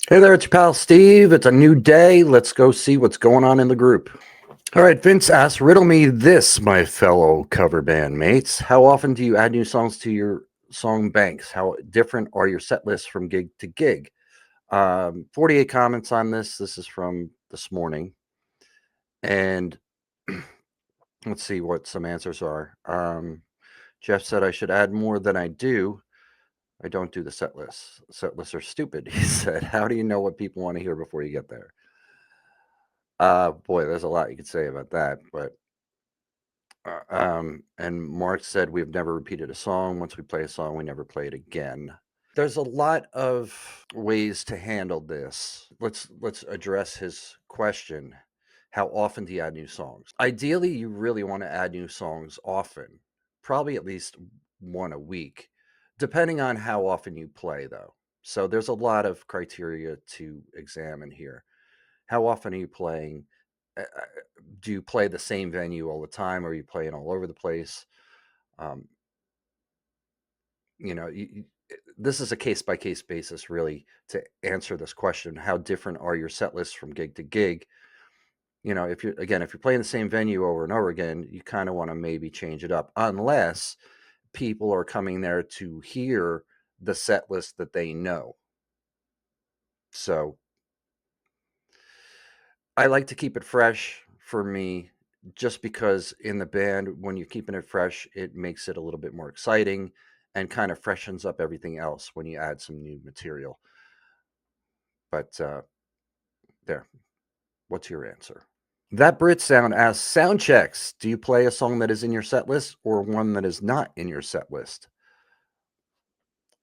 Hey there, it's your pal Steve. It's a new day. Let's go see what's going on in the group. All right, Vince asks, riddle me this, my fellow cover band mates. How often do you add new songs to your song banks? How different are your set lists from gig to gig? 48 comments on this. This is from this morning. And let's see what some answers are. Jeff said I should add more than I do. I don't do the set lists. Set lists are stupid, he said. How do you know what people want to hear before you get there? Boy, there's a lot you could say about that, but and Mark said we've never repeated a song. Once we play a song, we never play it again. There's a lot of ways to handle this. Let's address his question. How often do you add new songs? Ideally, you really want to add new songs often, probably at least one a week, depending on how often you play, though. So there's a lot of criteria to examine here. How often are you playing? Do you play the same venue all the time, or are you playing all over the place? Um, this is a case by case basis, really, to answer this question. How different are your set lists from gig to gig? If you're playing the same venue over and over again, you kind of want to maybe change it up, unless people are coming there to hear the set list that they know. So I like to keep it fresh for me, just because in the band, when you're keeping it fresh, it makes it a little bit more exciting and kind of freshens up everything else when you add some new material. But there, what's your answer? That Brit sound asks, sound checks. Do you play a song that is in your set list or one that is not in your set list?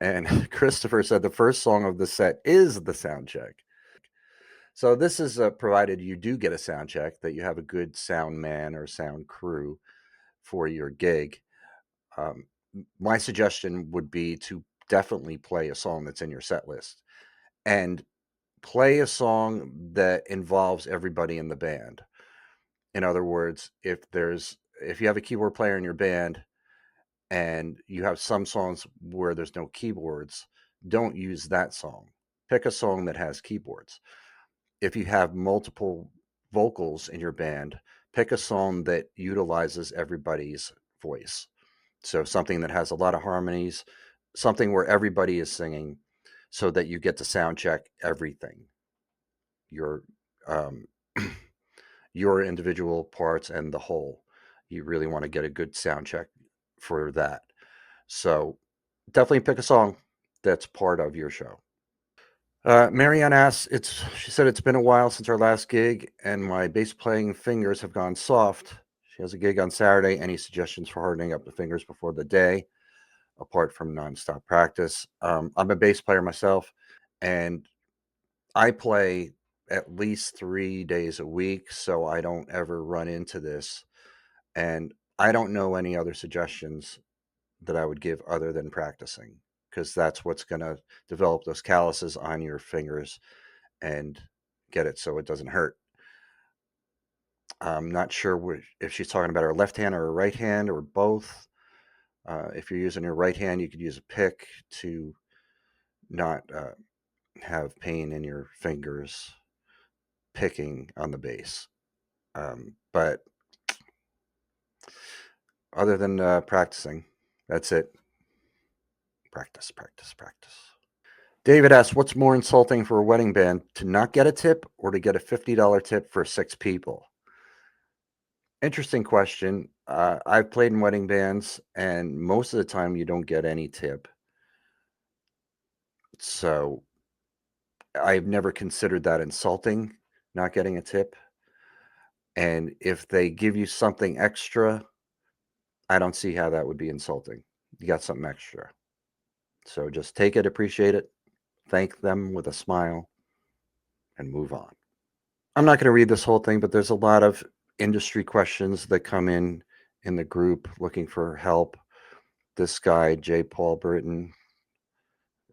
And Christopher said the first song of the set is the sound check. So this is provided you do get a sound check, that you have a good sound man or sound crew for your gig. Um, my suggestion would be to definitely play a song that's in your set list, and play a song that involves everybody in the band. In other words, if you have a keyboard player in your band and you have some songs where there's no keyboards, don't use that song. Pick a song that has keyboards. If you have multiple vocals in your band, pick a song that utilizes everybody's voice. So something that has a lot of harmonies, something where everybody is singing, so that you get to sound check everything, your um, your individual parts and the whole. You really want to get a good sound check for that. So definitely pick a song that's part of your show. Marianne asks, she said it's been a while since our last gig, and my bass playing fingers have gone soft. She has a gig on Saturday. Any suggestions for hardening up the fingers before the day, apart from nonstop practice? I'm a bass player myself, and I play at least 3 days a week, so I don't ever run into this. And I don't know any other suggestions that I would give other than practicing, because that's what's going to develop those calluses on your fingers and get it so it doesn't hurt. I'm not sure if she's talking about her left hand or her right hand or both. If you're using your right hand, you could use a pick to not have pain in your fingers picking on the bass. But other than practicing, that's it. Practice, practice, practice. David asks, what's more insulting for a wedding band, to not get a tip or to get a $50 tip for 6 people? Interesting question. I've played in wedding bands, and most of the time you don't get any tip. So I've never considered that insulting, not getting a tip. And if they give you something extra, I don't see how that would be insulting. You got something extra. So just take it, appreciate it, thank them with a smile, and move on. I'm not going to read this whole thing, but there's a lot of industry questions that come in the group looking for help. This guy, J. Paul Burton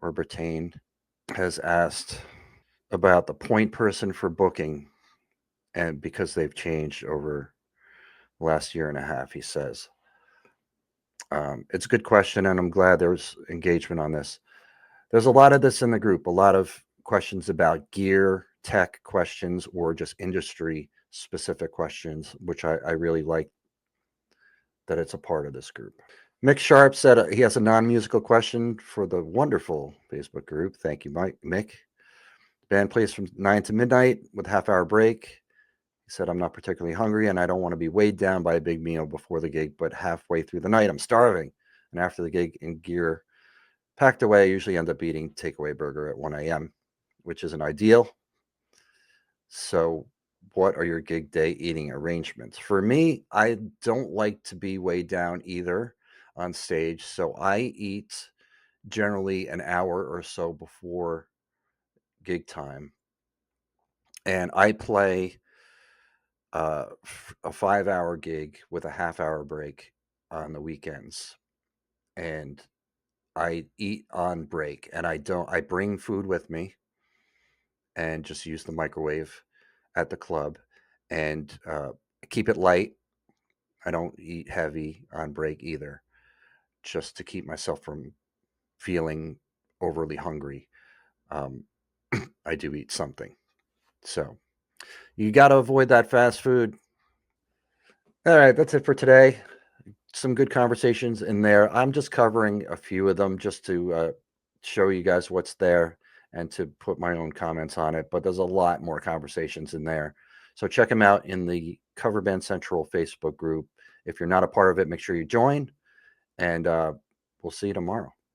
or Bertain, has asked about the point person for booking, and because they've changed over the last year and a half, he says. It's a good question, and I'm glad there was engagement on this. There's a lot of this in the group, a lot of questions about gear, tech questions, or just industry specific questions, which I really like that it's a part of this group. Mick Sharp said he has a non-musical question for the wonderful Facebook group. Thank you, Mick. Band plays from 9 to midnight with a half-hour break. He said, I'm not particularly hungry and I don't want to be weighed down by a big meal before the gig, but halfway through the night, I'm starving. And after the gig and gear packed away, I usually end up eating takeaway burger at 1 a.m., which isn't ideal. So what are your gig day eating arrangements? For me, I don't like to be weighed down either on stage. So I eat generally an hour or so before gig time. And I play a 5-hour gig with a half-hour break on the weekends. And I eat on break, and I bring food with me and just use the microwave at the club and keep it light. I don't eat heavy on break either, just to keep myself from feeling overly hungry. Um, I do eat something. So you got to avoid that fast food. All right, that's it for today. Some good conversations in there. I'm just covering a few of them just to show you guys what's there and to put my own comments on it. But there's a lot more conversations in there. So check them out in the Cover Band Central Facebook group. If you're not a part of it, make sure you join. And we'll see you tomorrow.